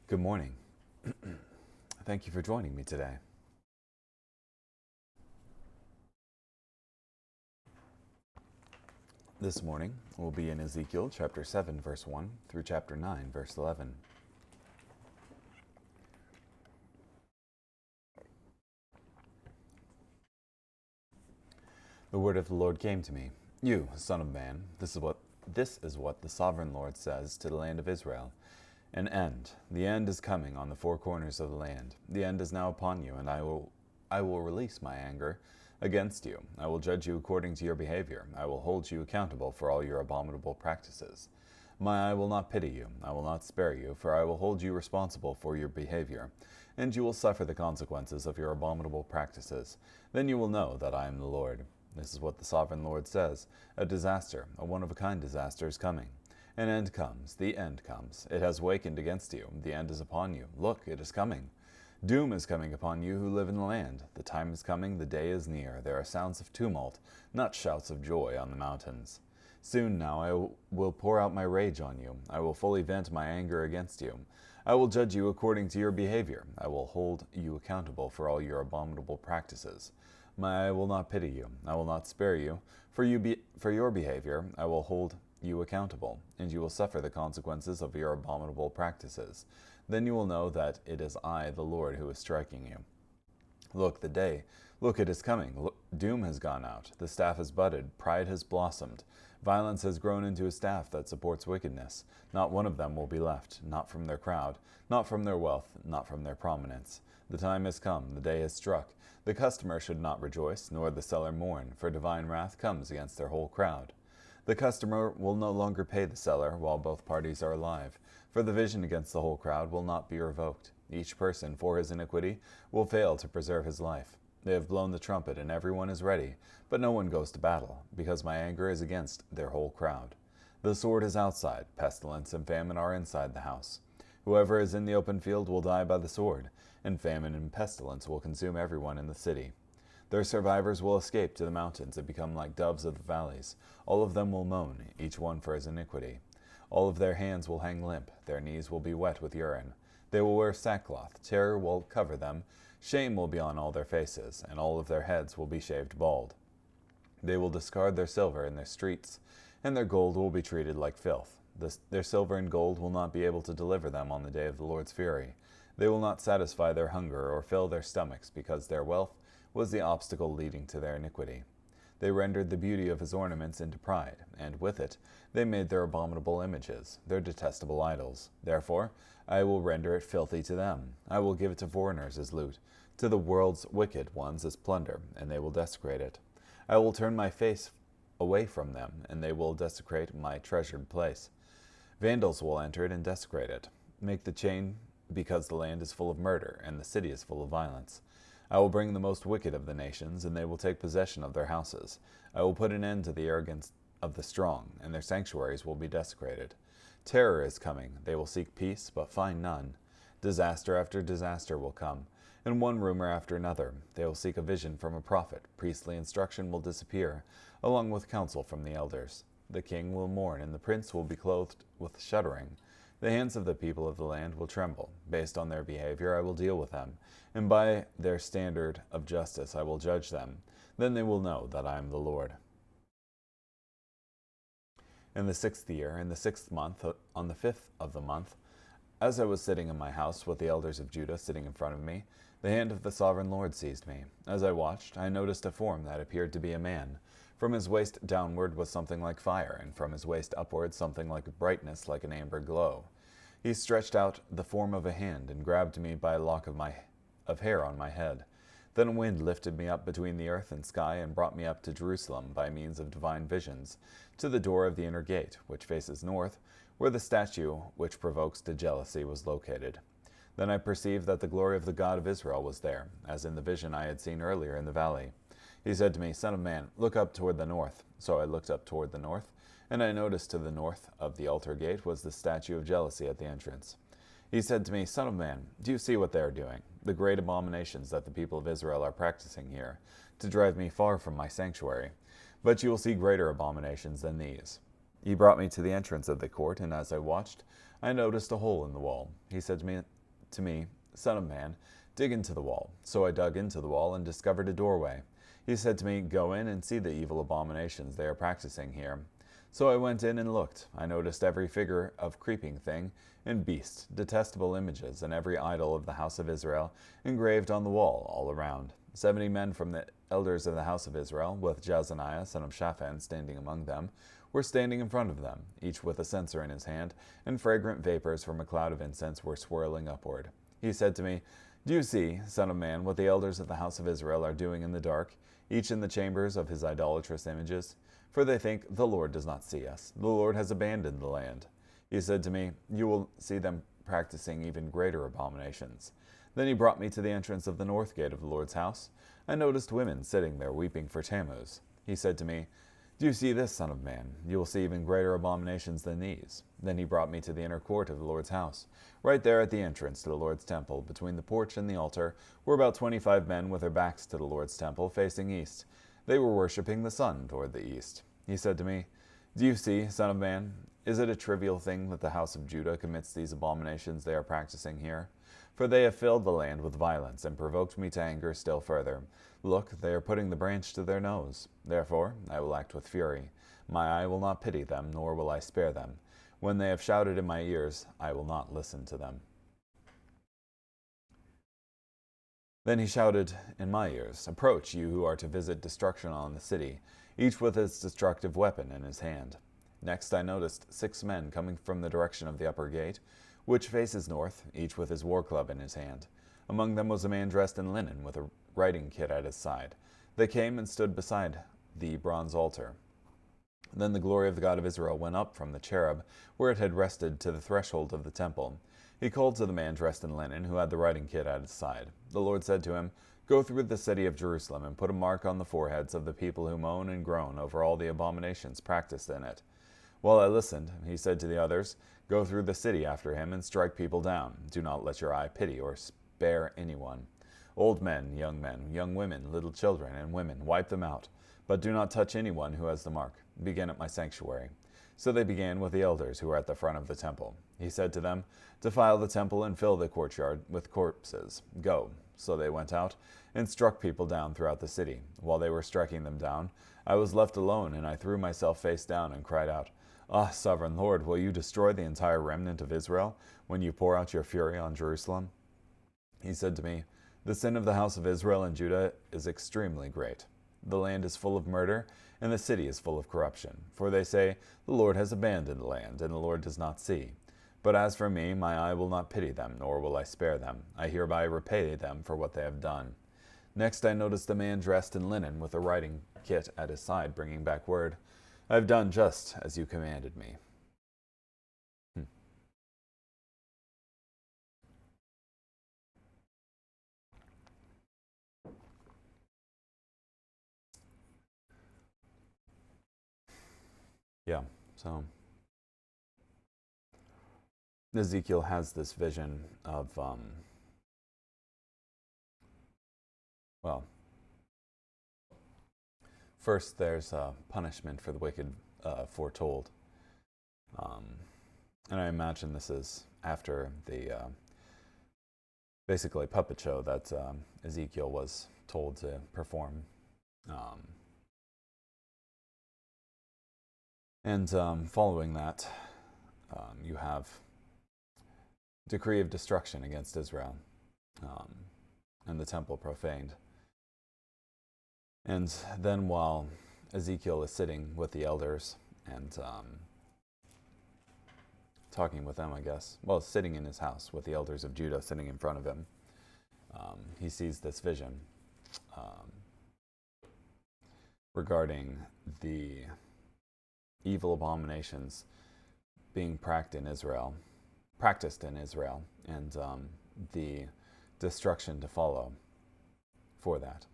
Good morning. Thank you for joining me today. This morning we'll be in Ezekiel chapter 7, verse 1 through chapter 9, verse 11. The word of the Lord came to me. You, son of man, this is what the sovereign Lord says to the land of Israel. An end. The end is coming on the four corners of the land. The end is now upon you, and I will release my anger against you. I will judge you according to your behavior. I will hold you accountable for all your abominable practices. My eye will not pity you. I will not spare you, for I will hold you responsible for your behavior, and you will suffer the consequences of your abominable practices. Then you will know that I am the Lord. This is what the sovereign Lord says. A disaster, a one-of-a-kind disaster is coming. An end comes. The end comes. It has wakened against you. The end is upon you. Look, it is coming. Doom is coming upon you who live in the land. The time is coming. The day is near. There are sounds of tumult, not shouts of joy on the mountains. Soon now I will pour out my rage on you. I will fully vent my anger against you. I will judge you according to your behavior. I will hold you accountable for all your abominable practices. My eye will not pity you. I will not spare you. For your behavior I will hold you accountable, and you will suffer the consequences of your abominable practices. Then you will know that it is I, the Lord, who is striking you. Look, it is coming. Look, doom has gone out. The staff has budded. Pride has blossomed. Violence has grown into a staff that supports wickedness. Not one of them will be left, not from their crowd, not from their wealth, not from their prominence. The time has come. The day has struck. The customer should not rejoice, nor the seller mourn, for divine wrath comes against their whole crowd. The customer will no longer pay the seller while both parties are alive, for the vision against the whole crowd will not be revoked. Each person, for his iniquity, will fail to preserve his life. They have blown the trumpet, and everyone is ready, but no one goes to battle, because my anger is against their whole crowd. The sword is outside, pestilence and famine are inside the house. Whoever is in the open field will die by the sword, and famine and pestilence will consume everyone in the city. Their survivors will escape to the mountains and become like doves of the valleys. All of them will moan, each one for his iniquity. All of their hands will hang limp, their knees will be wet with urine. They will wear sackcloth, terror will cover them, shame will be on all their faces, and all of their heads will be shaved bald. They will discard their silver in their streets, and their gold will be treated like filth. Their silver and gold will not be able to deliver them on the day of the Lord's fury. They will not satisfy their hunger or fill their stomachs, because their wealth was the obstacle leading to their iniquity. They rendered the beauty of his ornaments into pride, and with it they made their abominable images, their detestable idols. Therefore I will render it filthy to them. I will give it to foreigners as loot, to the world's wicked ones as plunder, and they will desecrate it. I will turn my face away from them, and they will desecrate my treasured place. Vandals will enter it and desecrate it. Make the chain, because the land is full of murder, and the city is full of violence. I will bring the most wicked of the nations, and they will take possession of their houses. I will put an end to the arrogance of the strong, and their sanctuaries will be desecrated. Terror is coming. They will seek peace, but find none. Disaster after disaster will come, and one rumor after another. They will seek a vision from a prophet. Priestly instruction will disappear, along with counsel from the elders. The king will mourn, and the prince will be clothed with shuddering. The hands of the people of the land will tremble. Based on their behavior I will deal with them, and by their standard of justice I will judge them. Then they will know that I am the Lord. In the 6th year, in the 6th month, on the 5th of the month, as I was sitting in my house with the elders of Judah sitting in front of me, the hand of the sovereign Lord seized me. As I watched, I noticed a form that appeared to be a man. From his waist downward was something like fire, and from his waist upward something like a brightness like an amber glow. He stretched out the form of a hand and grabbed me by a lock of hair on my head. Then a wind lifted me up between the earth and sky and brought me up to Jerusalem by means of divine visions, to the door of the inner gate, which faces north, where the statue which provokes to jealousy was located. Then I perceived that the glory of the God of Israel was there, as in the vision I had seen earlier in the valley. He said to me, Son of man, look up toward the north. So I looked up toward the north, and I noticed to the north of the altar gate was the statue of jealousy at the entrance. He said to me, Son of man, do you see what they are doing, the great abominations that the people of Israel are practicing here, to drive me far from my sanctuary? But you will see greater abominations than these. He brought me to the entrance of the court, and as I watched, I noticed a hole in the wall. He said to me, Son of man, dig into the wall. So I dug into the wall and discovered a doorway. He said to me, Go in and see the evil abominations they are practicing here. So I went in and looked. I noticed every figure of creeping thing and beast, detestable images, and every idol of the house of Israel engraved on the wall all around. 70 men from the elders of the house of Israel, with Jezaniah son of Shaphan standing among them, were standing in front of them, each with a censer in his hand, and fragrant vapors from a cloud of incense were swirling upward. He said to me, Do you see, son of man, what the elders of the house of Israel are doing in the dark, each in the chambers of his idolatrous images? For they think, The Lord does not see us. The Lord has abandoned the land. He said to me, You will see them practicing even greater abominations. Then he brought me to the entrance of the north gate of the Lord's house. I noticed women sitting there weeping for Tammuz. He said to me, Do you see this, son of man? You will see even greater abominations than these. Then he brought me to the inner court of the Lord's house. Right there at the entrance to the Lord's temple, between the porch and the altar, were about 25 men with their backs to the Lord's temple, facing east. They were worshipping the sun toward the east. He said to me, Do you see, son of man? Is it a trivial thing that the house of Judah commits these abominations they are practicing here? For they have filled the land with violence and provoked me to anger still further. Look, they are putting the branch to their nose. Therefore I will act with fury. My eye will not pity them, nor will I spare them. When they have shouted in my ears, I will not listen to them. Then he shouted in my ears, Approach, you who are to visit destruction on the city, each with its destructive weapon in his hand. Next I noticed 6 men coming from the direction of the upper gate, which faces north, each with his war club in his hand. Among them was a man dressed in linen, with a writing kit at his side. They came and stood beside the bronze altar. Then the glory of the God of Israel went up from the cherub, where it had rested, to the threshold of the temple. He called to the man dressed in linen, who had the writing kit at his side. The Lord said to him, Go through the city of Jerusalem, and put a mark on the foreheads of the people who moan and groan over all the abominations practiced in it. While I listened, he said to the others, Go through the city after him, and strike people down. Do not let your eye pity or spare anyone. Old men, young women, little children, and women, wipe them out. But do not touch anyone who has the mark. Begin at my sanctuary. So they began with the elders who were at the front of the temple. He said to them, Defile the temple and fill the courtyard with corpses. Go. So they went out and struck people down throughout the city. While they were striking them down, I was left alone, and I threw myself face down and cried out, Ah, sovereign Lord, will you destroy the entire remnant of Israel when you pour out your fury on Jerusalem? He said to me, The sin of the house of Israel and Judah is extremely great. The land is full of murder, and the city is full of corruption. For they say, The Lord has abandoned the land, and the Lord does not see. But as for me, my eye will not pity them, nor will I spare them. I hereby repay them for what they have done. Next I noticed a man dressed in linen, with a writing kit at his side, bringing back word, I have done just as you commanded me. Yeah, so Ezekiel has this vision of, first there's a punishment for the wicked foretold. And I imagine this is after the basically puppet show that Ezekiel was told to perform. And following that, you have decree of destruction against Israel, and the temple profaned. And then while Ezekiel is sitting with the elders and talking with them, I guess, sitting in his house with the elders of Judah sitting in front of him, he sees this vision regarding the evil abominations being practiced in Israel, and the destruction to follow for that.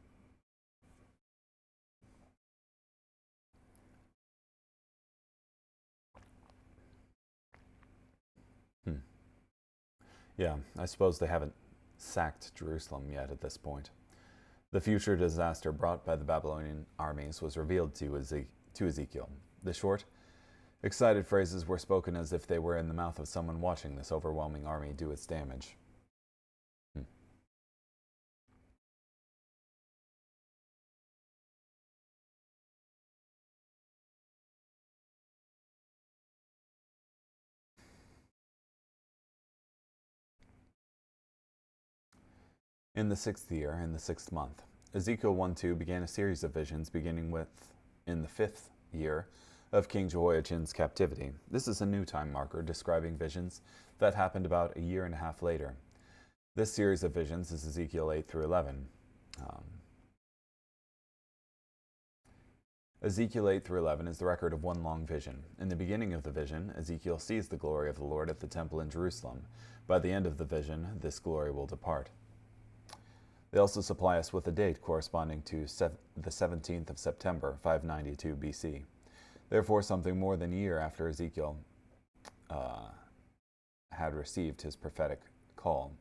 Yeah, I suppose they haven't sacked Jerusalem yet at this point. The future disaster brought by the Babylonian armies was revealed to Ezekiel. The short Excited phrases were spoken as if they were in the mouth of someone watching this overwhelming army do its damage. In the 6th year, in the 6th month, Ezekiel 1:2 began a series of visions beginning with in the 5th year of King Jehoiachin's captivity. This is a new time marker describing visions that happened about a year and a half later. This series of visions is Ezekiel 8 through 11. Ezekiel 8 through 11 is the record of one long vision. In the beginning of the vision, Ezekiel sees the glory of the Lord at the temple in Jerusalem. By the end of the vision, this glory will depart. They also supply us with a date corresponding to the 17th of September, 592 BC. Therefore, something more than a year after Ezekiel had received his prophetic call.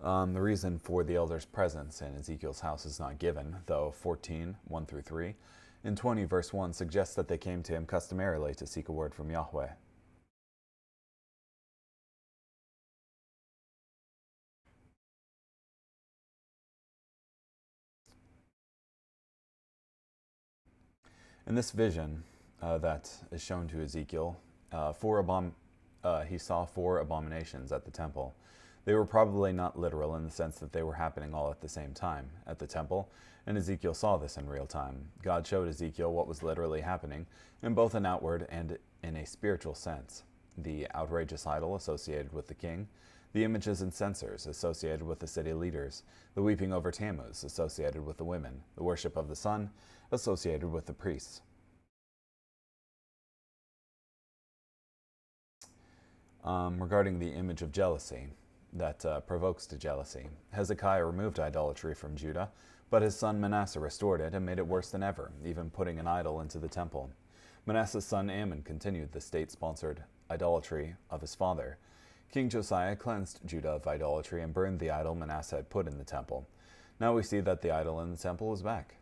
The reason for the elder's presence in Ezekiel's house is not given, though 14, 1 through 3, and 20, verse 1 suggests that they came to him customarily to seek a word from Yahweh. In this vision that is shown to Ezekiel, he saw 4 abominations at the temple. They were probably not literal in the sense that they were happening all at the same time at the temple, and Ezekiel saw this in real time. God showed Ezekiel what was literally happening in both an outward and in a spiritual sense. The outrageous idol associated with the king, the images and censers associated with the city leaders, the weeping over Tammuz associated with the women, the worship of the sun associated with the priests. Regarding the image of jealousy that provokes to jealousy, Hezekiah removed idolatry from Judah, but his son Manasseh restored it and made it worse than ever, even putting an idol into the temple. Manasseh's son Ammon continued the state-sponsored idolatry of his father. King Josiah cleansed Judah of idolatry and burned the idol Manasseh had put in the temple. Now we see that the idol in the temple is back.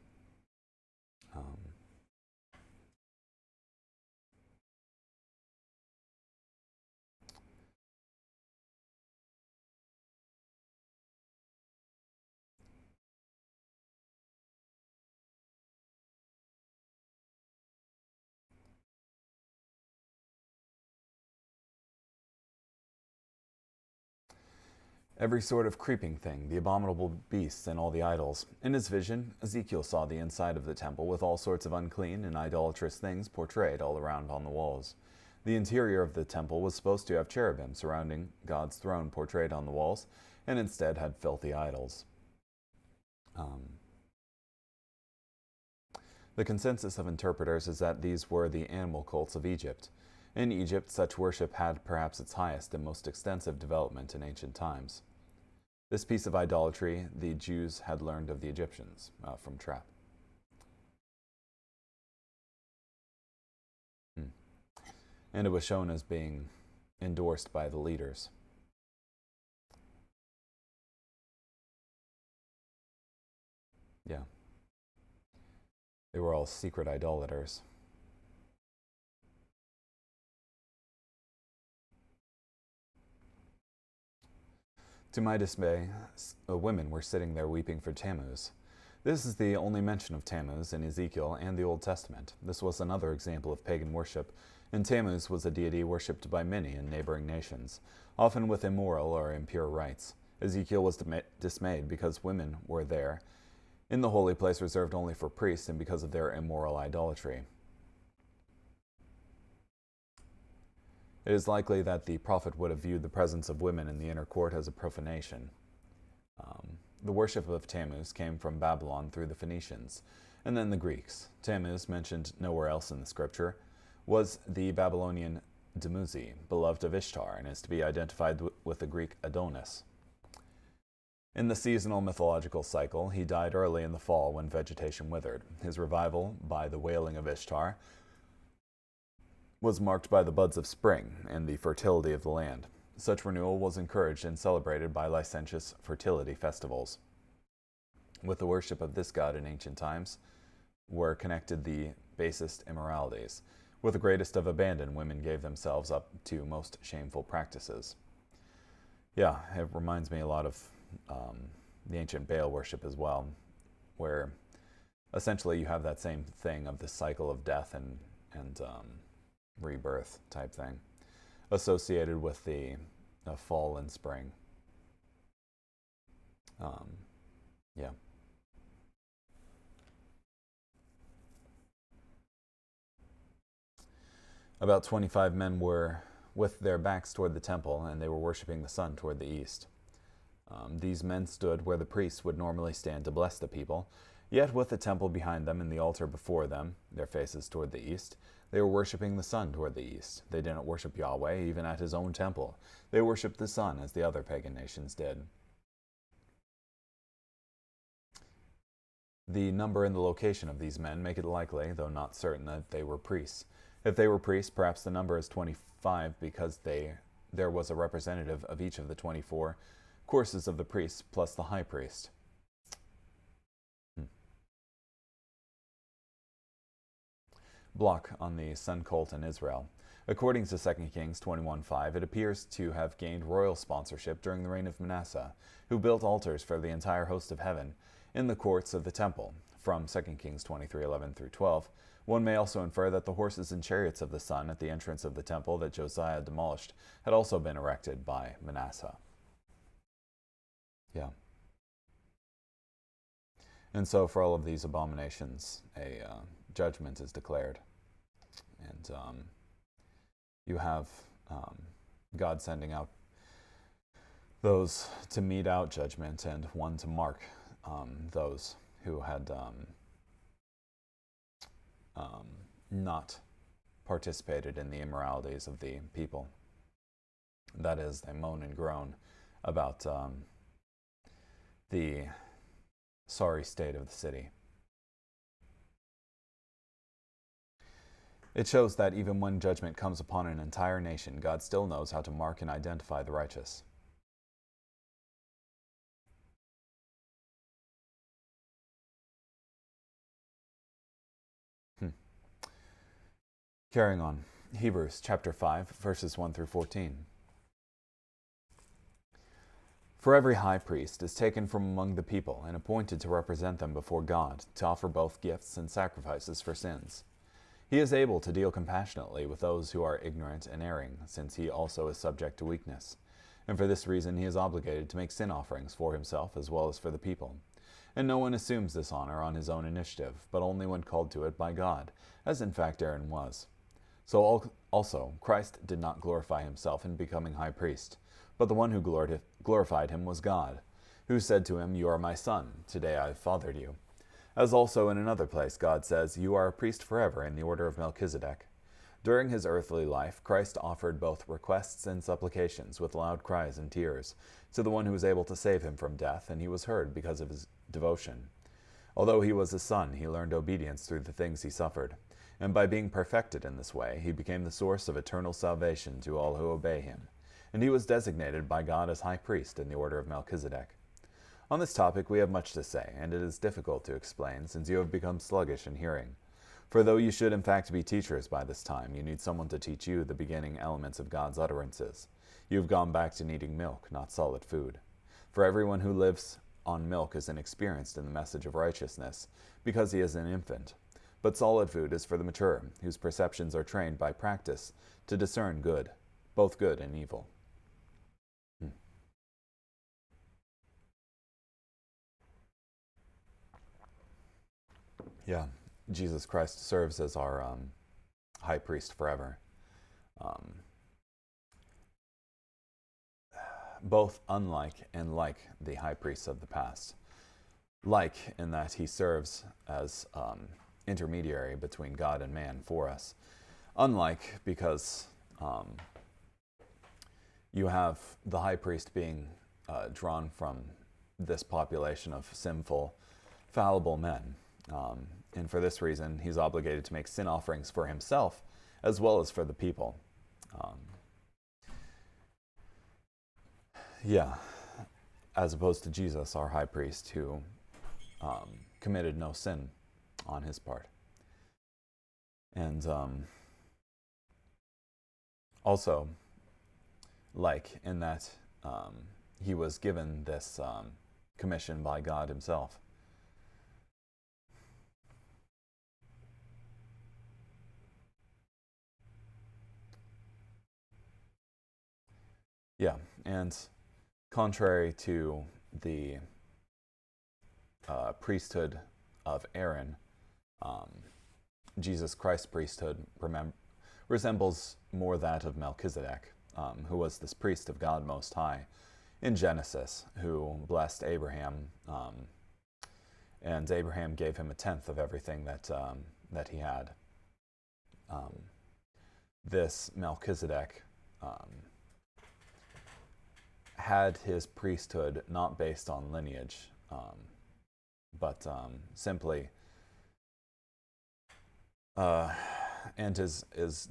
Every sort of creeping thing, the abominable beasts, and all the idols. In his vision, Ezekiel saw the inside of the temple with all sorts of unclean and idolatrous things portrayed all around on the walls. The interior of the temple was supposed to have cherubim surrounding God's throne portrayed on the walls, and instead had filthy idols. The consensus of interpreters is that these were the animal cults of Egypt. In Egypt, such worship had perhaps its highest and most extensive development in ancient times. This piece of idolatry the Jews had learned of the Egyptians from Trapp. And it was shown as being endorsed by the leaders. Yeah. They were all secret idolaters. To my dismay, women were sitting there weeping for Tammuz. This is the only mention of Tammuz in Ezekiel and the Old Testament. This was another example of pagan worship, and Tammuz was a deity worshipped by many in neighboring nations, often with immoral or impure rites. Ezekiel was dismayed because women were there, in the holy place reserved only for priests, and because of their immoral idolatry. It is likely that the prophet would have viewed the presence of women in the inner court as a profanation. The worship of Tammuz came from Babylon through the Phoenicians, and then the Greeks. Tammuz, mentioned nowhere else in the scripture, was the Babylonian Dumuzi, beloved of Ishtar, and is to be identified with the Greek Adonis. In the seasonal mythological cycle, he died early in the fall when vegetation withered. His revival, by the wailing of Ishtar, was marked by the buds of spring and the fertility of the land. Such renewal was encouraged and celebrated by licentious fertility festivals. With the worship of this god in ancient times were connected the basest immoralities. With the greatest of abandon, women gave themselves up to most shameful practices. Yeah, it reminds me a lot of the ancient Baal worship as well, where essentially you have that same thing of the cycle of death and rebirth type thing associated with the fall and spring. Yeah. About 25 men were with their backs toward the temple, and they were worshiping the sun toward the east. These men stood where the priests would normally stand to bless the people, yet with the temple behind them and the altar before them, their faces toward the east, they were worshiping the sun toward the east. They didn't worship Yahweh even at his own temple. They worshiped the sun as the other pagan nations did. The number and the location of these men make it likely, though not certain, that they were priests. If they were priests, perhaps the number is 25 because there was a representative of each of the 24 courses of the priests plus the high priest. Block on the sun cult in Israel. According to 2 Kings 21:5, it appears to have gained royal sponsorship during the reign of Manasseh, who built altars for the entire host of heaven in the courts of the temple. From 2 Kings 23:11 through 12, one may also infer that the horses and chariots of the sun at the entrance of the temple that Josiah demolished had also been erected by Manasseh. Yeah. And so for all of these abominations, a judgment is declared. And you have God sending out those to mete out judgment and one to mark those who had not participated in the immoralities of the people. That is, they moan and groan about the sorry state of the city. It shows that even when judgment comes upon an entire nation, God still knows how to mark and identify the righteous. Carrying on, Hebrews chapter 5, verses 1 through 14. For every high priest is taken from among the people and appointed to represent them before God, to offer both gifts and sacrifices for sins. He is able to deal compassionately with those who are ignorant and erring, since he also is subject to weakness. And for this reason he is obligated to make sin offerings for himself as well as for the people. And no one assumes this honor on his own initiative, but only when called to it by God, as in fact Aaron was. So also Christ did not glorify himself in becoming high priest, but the one who glorified him was God, who said to him, "You are my son, today I have fathered you." As also in another place God says, "You are a priest forever in the order of Melchizedek." During his earthly life, Christ offered both requests and supplications with loud cries and tears to the one who was able to save him from death, and he was heard because of his devotion. Although he was a son, he learned obedience through the things he suffered, and by being perfected in this way, he became the source of eternal salvation to all who obey him, and he was designated by God as high priest in the order of Melchizedek. On this topic we have much to say, and it is difficult to explain, since you have become sluggish in hearing. For though you should in fact be teachers by this time, you need someone to teach you the beginning elements of God's utterances. You have gone back to needing milk, not solid food. For everyone who lives on milk is inexperienced in the message of righteousness, because he is an infant. But solid food is for the mature, whose perceptions are trained by practice to discern good, both good and evil. Yeah, Jesus Christ serves as our high priest forever. Both unlike and like the high priests of the past. Like in that he serves as intermediary between God and man for us. Unlike because you have the high priest being drawn from this population of sinful, fallible men. And for this reason, he's obligated to make sin offerings for himself as well as for the people. Yeah, as opposed to Jesus, our high priest, who committed no sin on his part. And also, like in that he was given this commission by God himself. Yeah, and contrary to the priesthood of Aaron, Jesus Christ's priesthood resembles more that of Melchizedek, who was this priest of God Most High in Genesis, who blessed Abraham, and Abraham gave him a tenth of everything that he had. This Melchizedek had his priesthood not based on lineage, but simply, and his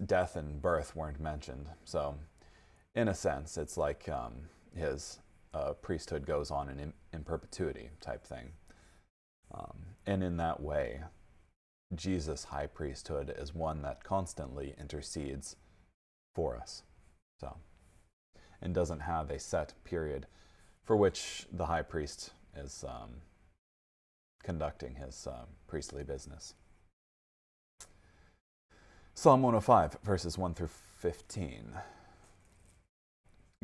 death and birth weren't mentioned. So, in a sense, it's like his priesthood goes on in perpetuity type thing. And in that way, Jesus' high priesthood is one that constantly intercedes for us. So, and doesn't have a set period for which the high priest is conducting his priestly business. Psalm 105, verses 1 through 15.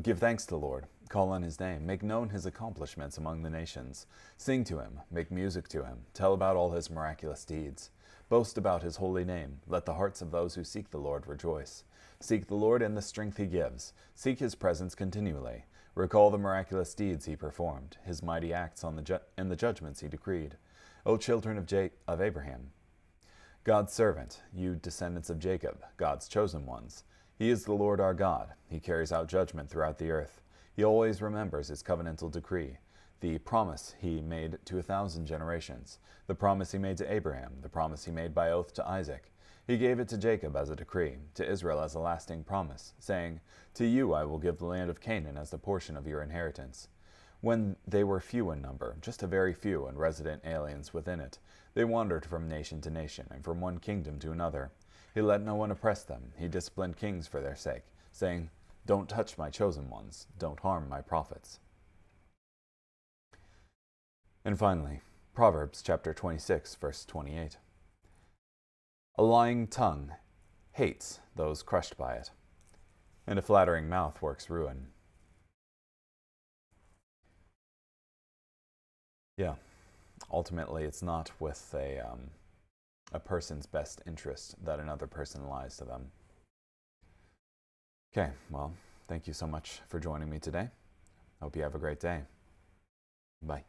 Give thanks to the Lord, call on his name, make known his accomplishments among the nations. Sing to him, make music to him, tell about all his miraculous deeds. Boast about his holy name, let the hearts of those who seek the Lord rejoice. Seek the Lord in the strength he gives, seek his presence continually. Recall the miraculous deeds he performed, his mighty acts and the judgments he decreed. O children of Abraham, God's servant, you descendants of Jacob, God's chosen ones. He is the Lord our God. He carries out judgment throughout the earth. He always remembers his covenantal decree, the promise he made to 1,000 generations, the promise he made to Abraham, the promise he made by oath to Isaac. He gave it to Jacob as a decree, to Israel as a lasting promise, saying, To you I will give the land of Canaan as the portion of your inheritance. When they were few in number, just a very few, and resident aliens within it, they wandered from nation to nation, and from one kingdom to another. He let no one oppress them. He disciplined kings for their sake, saying, Don't touch my chosen ones. Don't harm my prophets. And finally, Proverbs chapter 26, verse 28. A lying tongue hates those crushed by it, and a flattering mouth works ruin. Yeah, ultimately it's not with a person's best interest that another person lies to them. Okay, well, thank you so much for joining me today. Hope you have a great day. Bye.